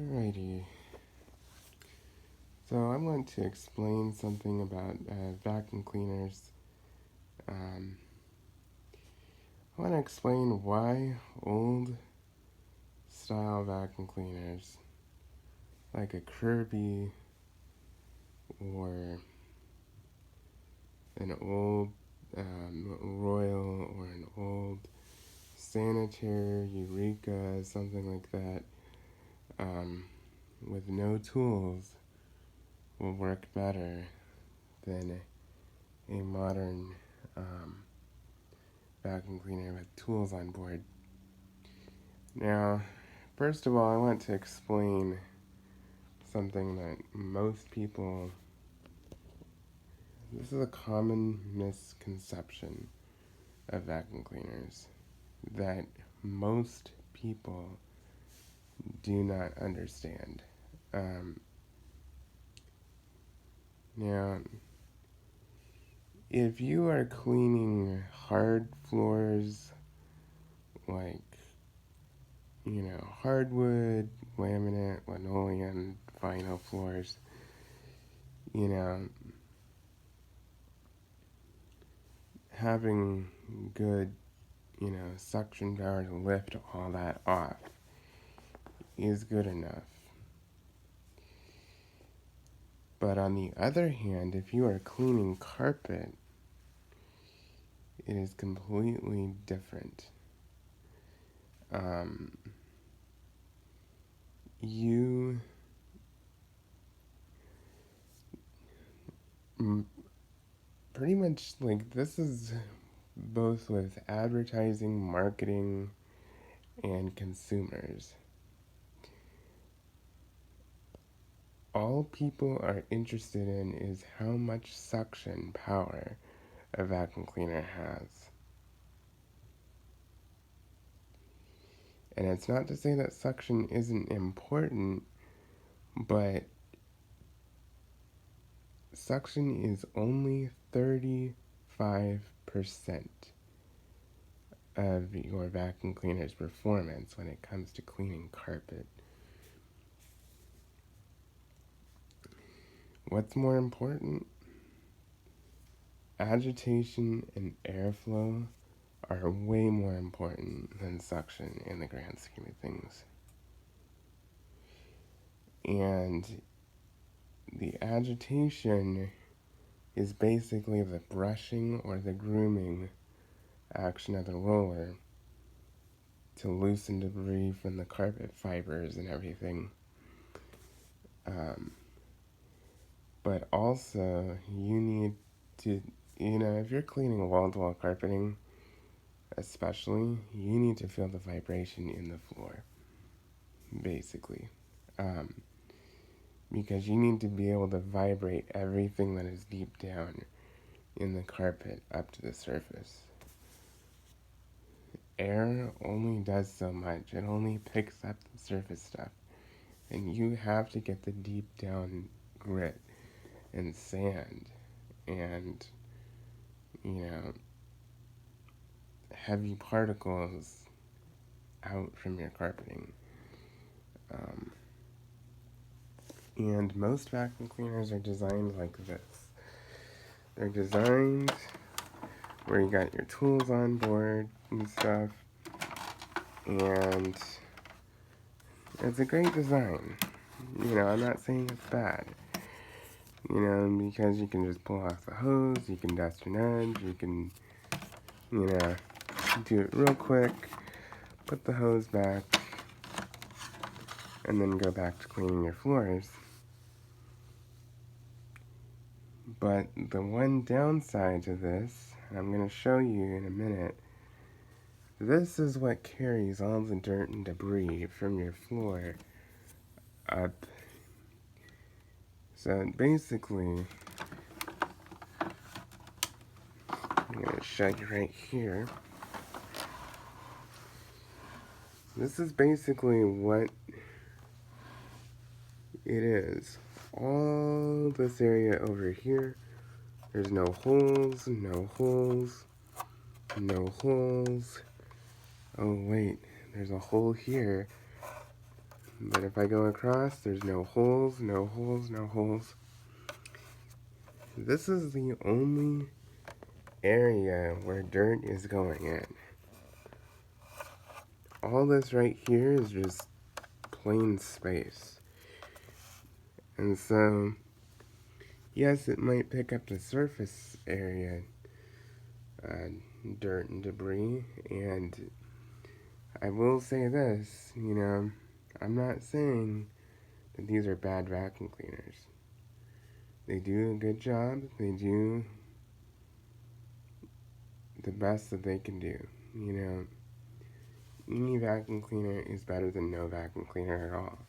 Alrighty, so I want to explain something about vacuum cleaners. Um, I want to explain why old style vacuum cleaners, like a Kirby or an old Royal or an old Sanitaire, Eureka, something like that, with no tools will work better than a modern vacuum cleaner with tools on board. Now, first of all, I want to explain something that this is a common misconception of vacuum cleaners that most people do not understand. Now, if you are cleaning hard floors like, hardwood, laminate, linoleum, vinyl floors, having good, suction power to lift all that off is good enough. But on the other hand, if you are cleaning carpet, it is completely different. You pretty much, this is both with advertising, marketing, and consumers. All people are interested in is how much suction power a vacuum cleaner has. And it's not to say that suction isn't important, but suction is only 35% of your vacuum cleaner's performance when it comes to cleaning carpet. What's more important? Agitation and airflow are way more important than suction in the grand scheme of things. And the agitation is basically the brushing or the grooming action of the roller to loosen debris from the carpet fibers and everything. But also, you need to, if you're cleaning wall-to-wall carpeting, especially, you need to feel the vibration in the floor, basically. Because you need to be able to vibrate everything that is deep down in the carpet up to the surface. Air only does so much. It only picks up the surface stuff. And you have to get the deep down grit and sand and, heavy particles out from your carpeting. And most vacuum cleaners are designed like this. They're designed where you got your tools on board and stuff, and it's a great design. I'm not saying it's bad, because you can just pull off the hose, you can dust an edge, you can, do it real quick, put the hose back, and then go back to cleaning your floors. But the one downside to this, and I'm going to show you in a minute, this is what carries all the dirt and debris from your floor up. So basically, I'm going to show you right here. This is basically what it is. All this area over here, there's no holes, no holes, no holes. Oh wait, there's a hole here. But if I go across, there's no holes, no holes, no holes. This is the only area where dirt is going in. All this right here is just plain space. And so, yes, it might pick up the surface area, dirt and debris, and I will say this, I'm not saying that these are bad vacuum cleaners. They do a good job. They do the best that they can do. Any vacuum cleaner is better than no vacuum cleaner at all.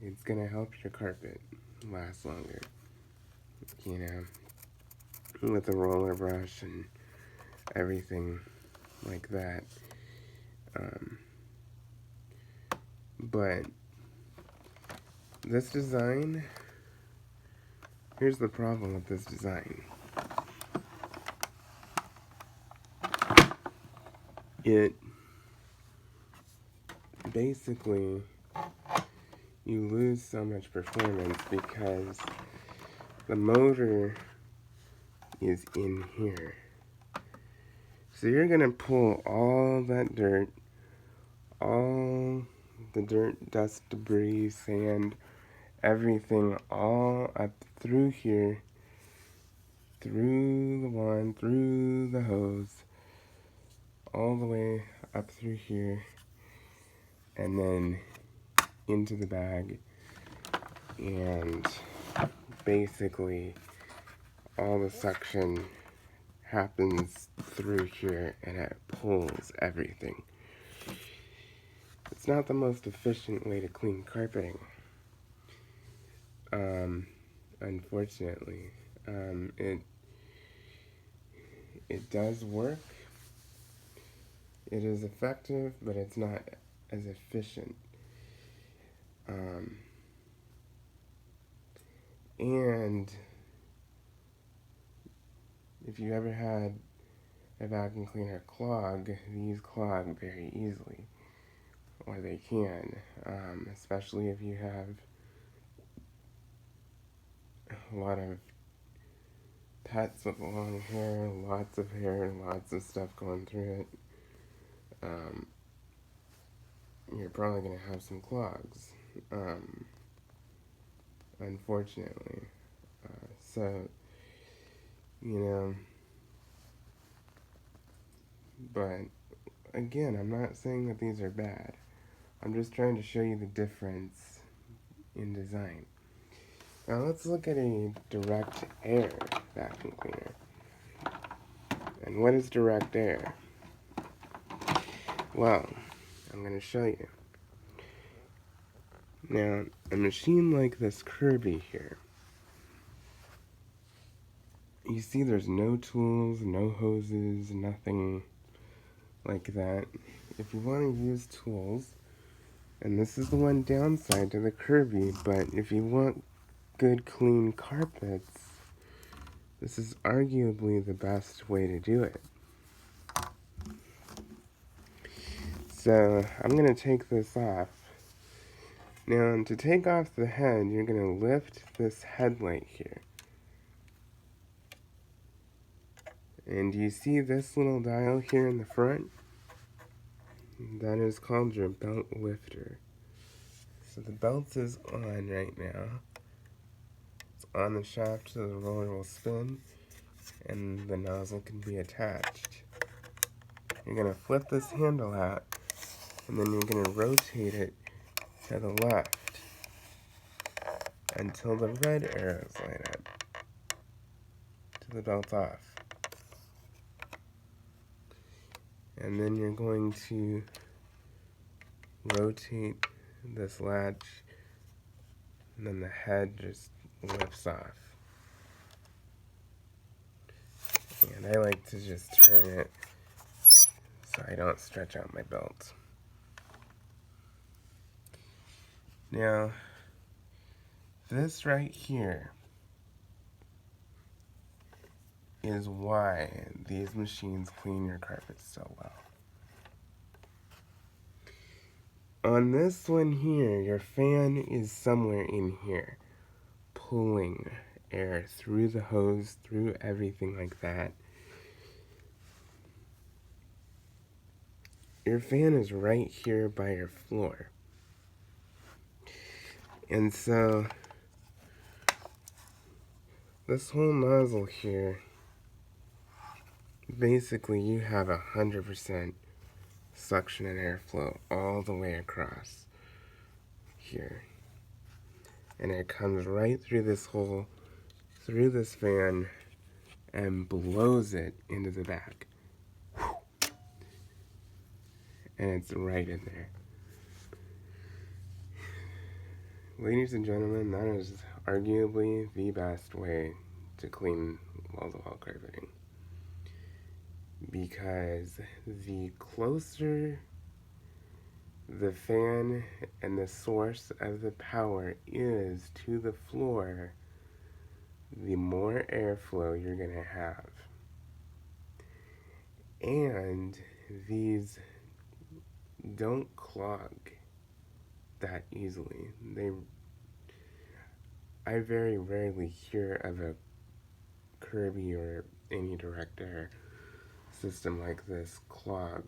It's gonna help your carpet last longer, with a roller brush and everything like that. But this design, here's the problem with this design. It basically, you lose so much performance because the motor is in here. So you're gonna pull all that dirt, all the dirt, dust, debris, sand, everything all up through here, through the wand, through the hose, all the way up through here, and then into the bag, and basically all the suction happens through here and it pulls everything. It's not the most efficient way to clean carpeting, unfortunately. It does work. It is effective, but it's not as efficient. And if you ever had a vacuum cleaner clog, these clog very easily, or they can, especially if you have a lot of pets with long hair, lots of hair, lots of stuff going through it. You're probably going to have some clogs, unfortunately. So, but again, I'm not saying that these are bad. I'm just trying to show you the difference in design. Now let's look at a direct air vacuum cleaner. And what is direct air? Well, I'm going to show you. Now, a machine like this Kirby here, you see there's no tools, no hoses, nothing like that. If you want to use tools, and this is the one downside to the Kirby, but if you want good clean carpets, this is arguably the best way to do it. So, I'm going to take this off. Now, to take off the head, you're going to lift this headlight here. And you see this little dial here in the front? That is called your belt lifter. So the belt is on right now. It's on the shaft so the roller will spin and the nozzle can be attached. You're going to flip this handle out and then you're going to rotate it to the left until the red arrows line up to the belt off. And then you're going to rotate this latch and then the head just lifts off. And I like to just turn it so I don't stretch out my belt. Now, this right here is why these machines clean your carpets so well. On this one here, your fan is somewhere in here, pulling air through the hose, through everything like that. Your fan is right here by your floor. And so, this whole nozzle here, basically you have 100% suction and airflow all the way across here. And it comes right through this hole, through this fan, and blows it into the back. And it's right in there. Ladies and gentlemen, that is arguably the best way to clean wall-to-wall carpeting. Because the closer the fan and the source of the power is to the floor, the more airflow you're going to have. And these don't clog that easily. I very rarely hear of a Kirby or any direct air system like this clog.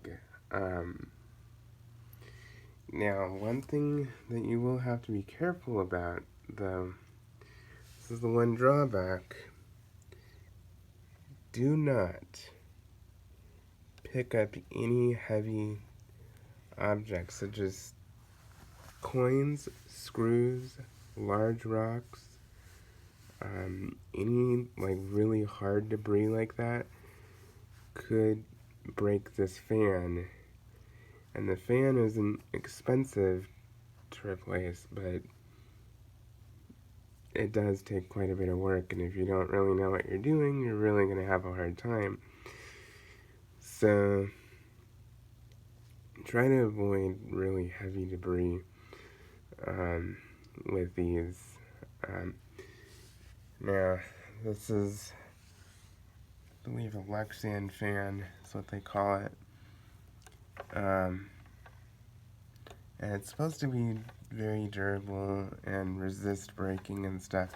Now, one thing that you will have to be careful about, though, this is the one drawback. Do not pick up any heavy objects such as coins, screws, large rocks, any like really hard debris like that could break this fan. And the fan isn't expensive to replace, but it does take quite a bit of work, and if you don't really know what you're doing, you're really going to have a hard time. So try to avoid really heavy debris with these. Now, this is, I believe, a Lexan fan, is what they call it. And it's supposed to be very durable and resist breaking and stuff,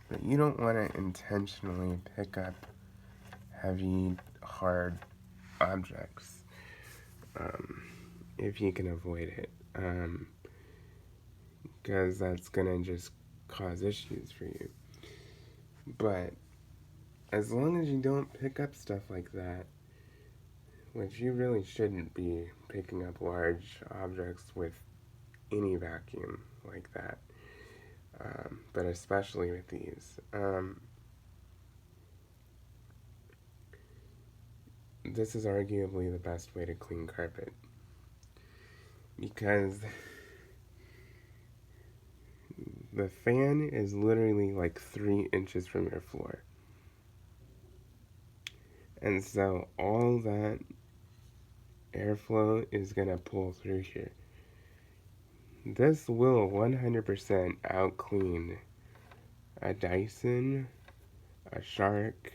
but you don't want to intentionally pick up heavy, hard objects if you can avoid it, because that's gonna just cause issues for you. But as long as you don't pick up stuff like that, which you really shouldn't be picking up large objects with any vacuum like that, but especially with these. This is arguably the best way to clean carpet, because the fan is literally like 3 inches from your floor. And so all that airflow is going to pull through here. This will 100% out clean a Dyson, a Shark,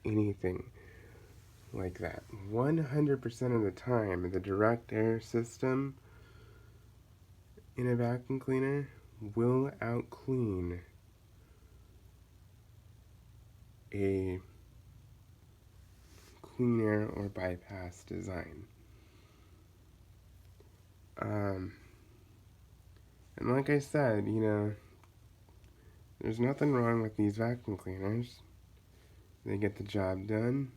anything like that. 100% of the time, the direct air system in a vacuum cleaner will out clean a clean air or bypass design. And like I said, there's nothing wrong with these vacuum cleaners. They get the job done.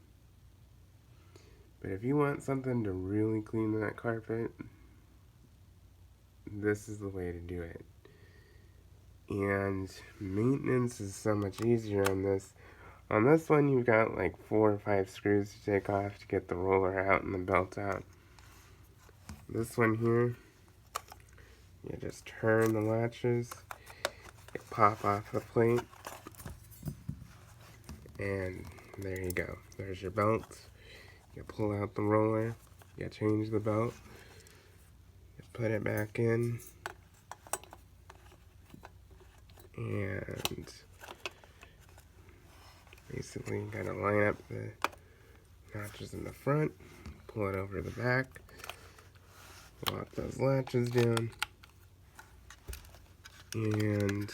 But if you want something to really clean that carpet, this is the way to do it. And maintenance is so much easier on this. On this one, you've got like 4 or 5 screws to take off to get the roller out and the belt out. This one here, you just turn the latches, you pop off the plate, and there you go. There's your belt. You pull out the roller, you change the belt, you put it back in, and basically you gotta line up the notches in the front, pull it over the back, lock those latches down, and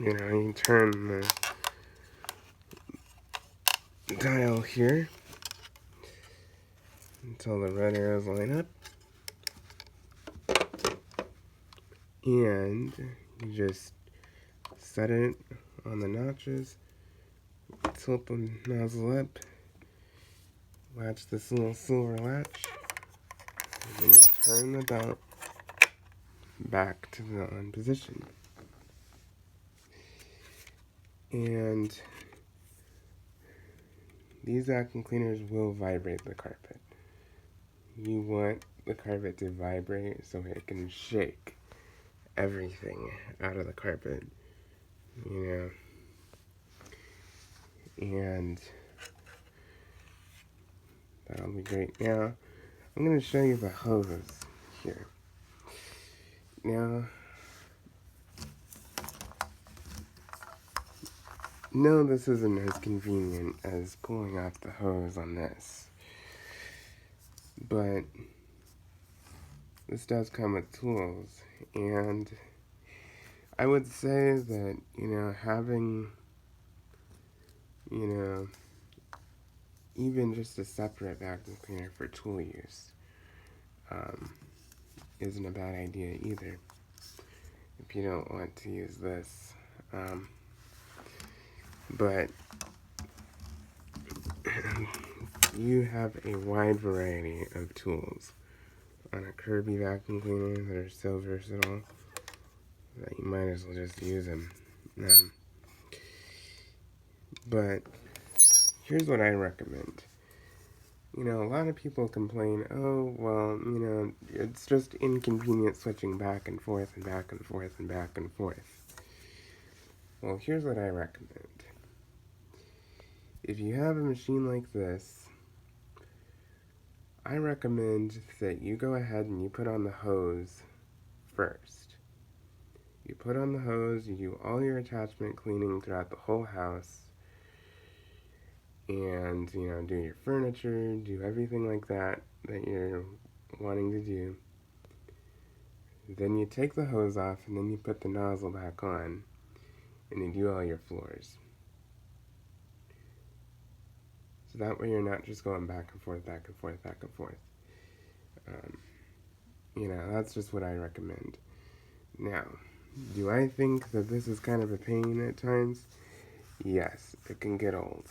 you turn the dial here until the red arrows line up, and you just set it on the notches, tilt the nozzle up, latch this little silver latch, and then you turn the belt back to the on position. And these vacuum cleaners will vibrate the carpet. You want the carpet to vibrate so it can shake everything out of the carpet, and that'll be great. Now, I'm going to show you the hose here. Now, no, this isn't as convenient as pulling off the hose on this, but this does come with tools, and I would say that, having, even just a separate vacuum cleaner for tool use isn't a bad idea either, if you don't want to use this. But you have a wide variety of tools on a Kirby vacuum cleaner that are so versatile that you might as well just use them. But here's what I recommend. A lot of people complain, oh, well, it's just inconvenient switching back and forth and back and forth and back and forth. Well, here's what I recommend. If you have a machine like this, I recommend that you go ahead and you put on the hose first. You put on the hose, you do all your attachment cleaning throughout the whole house, and, do your furniture, do everything like that you're wanting to do. Then you take the hose off, and then you put the nozzle back on, and you do all your floors. So that way you're not just going back and forth, back and forth, back and forth. That's just what I recommend. Now, do I think that this is kind of a pain at times? Yes, it can get old,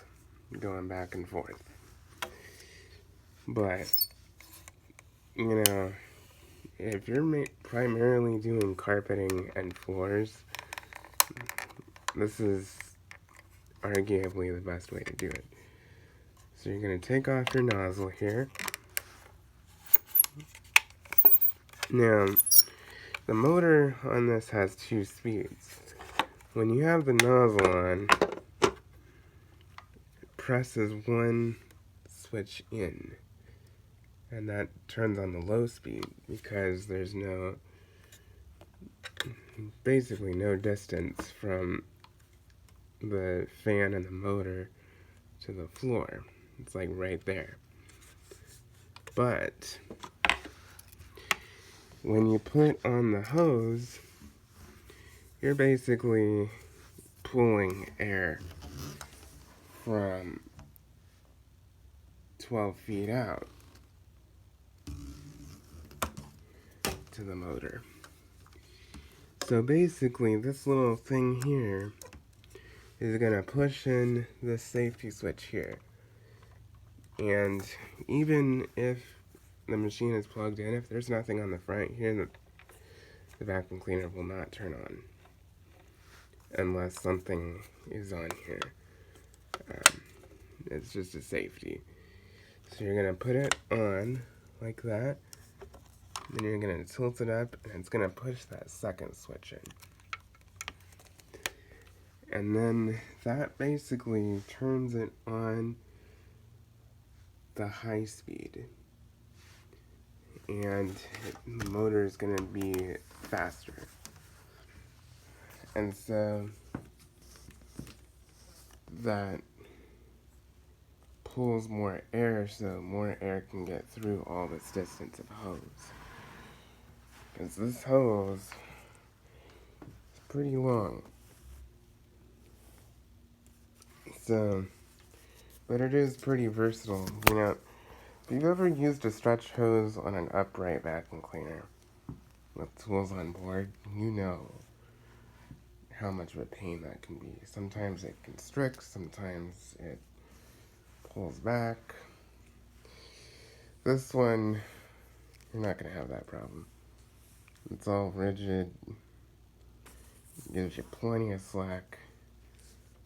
going back and forth. But, if you're primarily doing carpeting and floors, this is arguably the best way to do it. So you're going to take off your nozzle here. Now, the motor on this has 2 speeds. When you have the nozzle on, it presses one switch in, and that turns on the low speed because there's basically no distance from the fan and the motor to the floor. It's like right there. But when you put on the hose, you're basically pulling air from 12 feet out to the motor. So basically, this little thing here is going to push in this safety switch here. And even if the machine is plugged in, if there's nothing on the front here, the vacuum cleaner will not turn on unless something is on here. It's just a safety. So you're going to put it on like that, then you're going to tilt it up, and it's going to push that second switch in. And then that basically turns it on the high speed, and the motor is going to be faster. And so that pulls more air so more air can get through all this distance of hose. Because this hose is pretty long. So, but it is pretty versatile. You know, if you've ever used a stretch hose on an upright vacuum cleaner with tools on board, you know how much of a pain that can be. Sometimes it constricts, sometimes it pulls back. This one, you're not going to have that problem. It's all rigid, gives you plenty of slack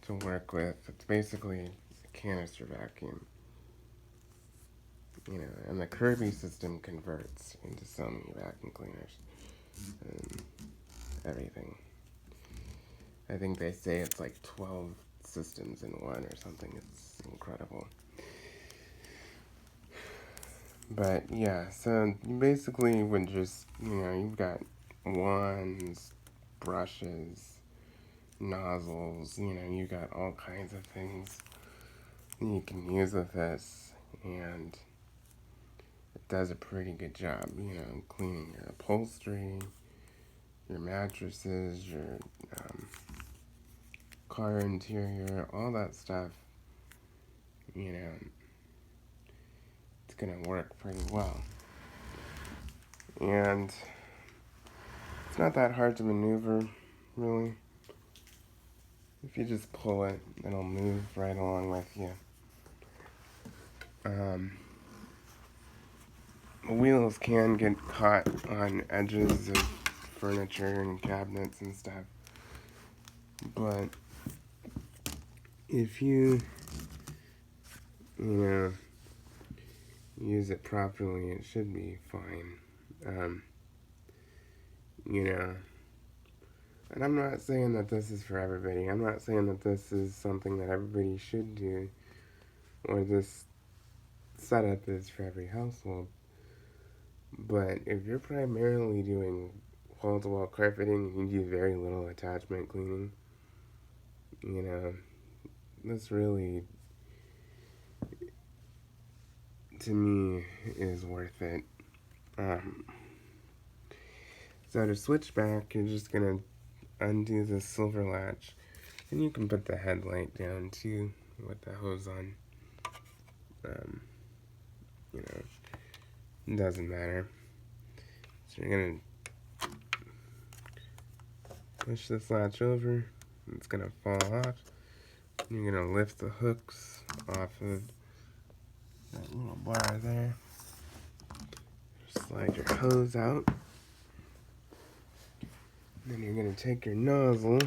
to work with. It's basically a canister vacuum. You know, and the Kirby system converts into so many vacuum cleaners and everything. I think they say it's like 12 systems in one or something. It's incredible. But yeah, so you basically would just, you know, you've got wands, brushes, nozzles, you know, you got all kinds of things you can use with this, and it does a pretty good job, you know, cleaning your upholstery, your mattresses, your car interior, all that stuff, you know, it's gonna work pretty well. And it's not that hard to maneuver, really. If you just pull it, it'll move right along with you. Wheels can get caught on edges of furniture and cabinets and stuff. But if you know, use it properly, it should be fine. You know, and I'm not saying that this is for everybody. I'm not saying that this is something that everybody should do, or this setup is for every household. But if you're primarily doing wall-to-wall carpeting and you do very little attachment cleaning, you know, this really, to me, is worth it. So to switch back, you're just going to undo the silver latch, and you can put the headlight down too with the hose on. You know, it doesn't matter. So you're going to push this latch over, it's going to fall off. You're going to lift the hooks off of that little bar there. Slide your hose out. Then you're going to take your nozzle,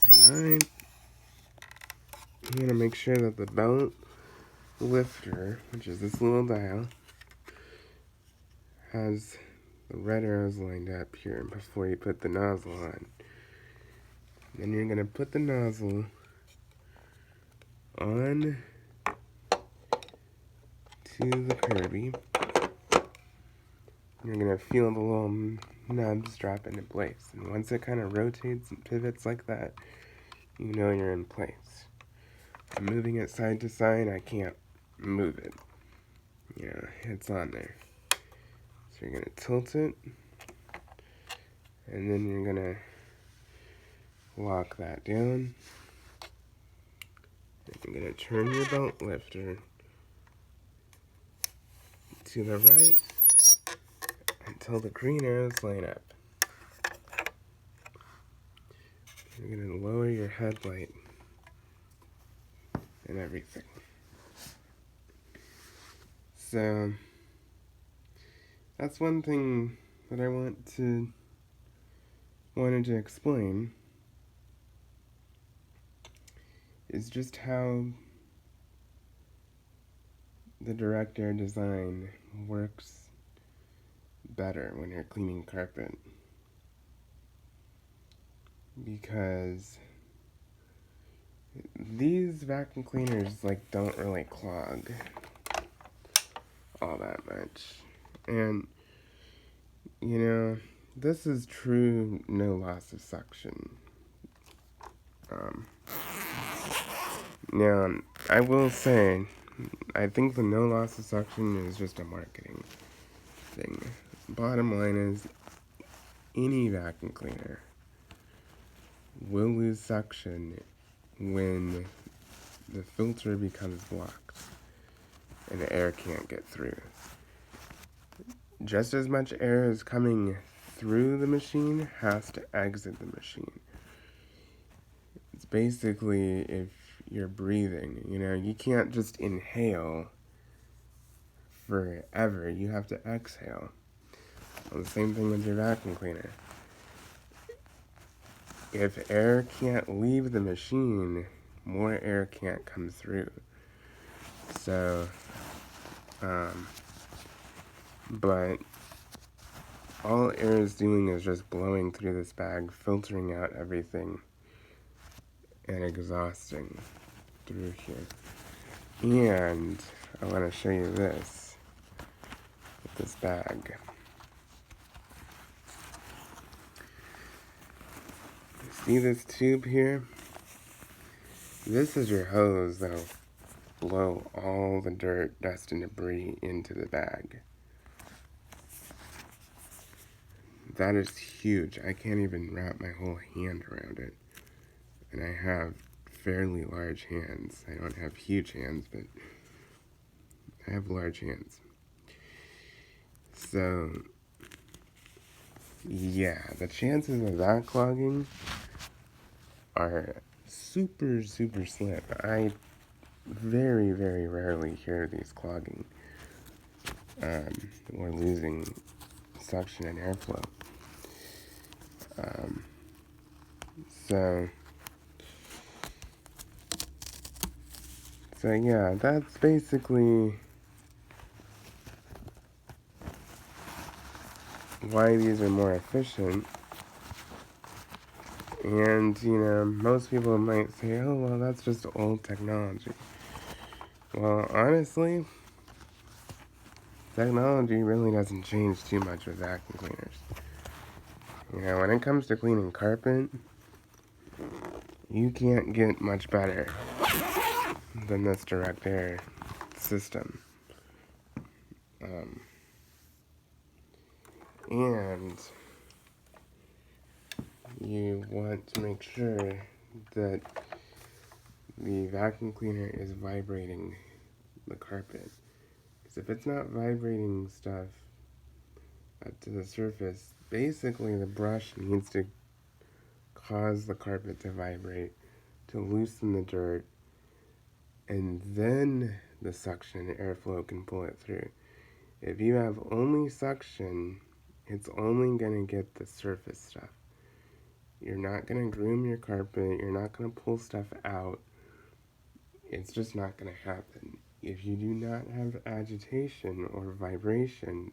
and I'm going to make sure that the belt lifter, which is this little dial, has the red arrows lined up here before you put the nozzle on. Then you're going to put the nozzle on to the Kirby. You're going to feel the little nubs drop into place. And once it kind of rotates and pivots like that, you know you're in place. I'm moving it side to side, I can't move it. Yeah, it's on there. So you're going to tilt it, and then you're going to lock that down. And you're going to turn your belt lifter to the right until the green arrows line up. You're going to lower your headlight and everything. So that's one thing that I wanted to explain, is just how the direct air design works better when you're cleaning carpet. Because these vacuum cleaners don't really clog all that much. And you know, this is true no loss of suction. Now, I will say, I think the no loss of suction is just a marketing thing. Bottom line is, any vacuum cleaner will lose suction when the filter becomes blocked and the air can't get through. Just as much air is coming through the machine has to exit the machine. It's basically if you're breathing, you can't just inhale forever. You have to exhale. Well, the same thing with your vacuum cleaner. If air can't leave the machine, more air can't come through. So, but all air is doing is just blowing through this bag, filtering out everything, and exhausting through here. And I want to show you this with this bag. See this tube here? This is your hose that'll blow all the dirt, dust, and debris into the bag. That is huge. I can't even wrap my whole hand around it. And I have fairly large hands. I don't have huge hands, but I have large hands. So, yeah, the chances of that clogging are super, super slim. I very, very rarely hear these clogging or losing suction and airflow. So yeah, that's basically why these are more efficient. And, most people might say, oh, well, that's just old technology. Well, honestly, technology really doesn't change too much with vacuum cleaners. When it comes to cleaning carpet, you can't get much better than this direct air system. And you want to make sure that the vacuum cleaner is vibrating the carpet. Because if it's not vibrating stuff up to the surface, basically the brush needs to cause the carpet to vibrate, to loosen the dirt, and then the suction and airflow can pull it through. If you have only suction, it's only going to get the surface stuff. You're not going to groom your carpet, you're not going to pull stuff out. It's just not going to happen. If you do not have agitation or vibration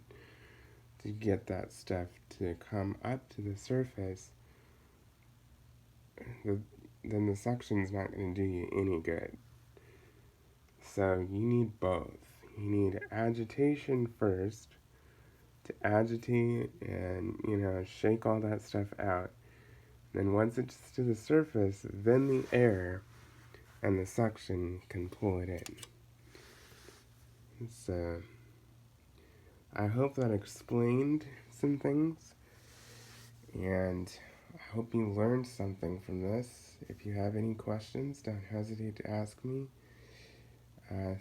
to get that stuff to come up to the surface, then the suction's not going to do you any good. So you need both. You need agitation first to agitate and, shake all that stuff out. Then once it's to the surface, then the air and the suction can pull it in. So I hope that explained some things, and I hope you learned something from this. If you have any questions, don't hesitate to ask me.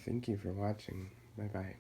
Thank you for watching. Bye-bye.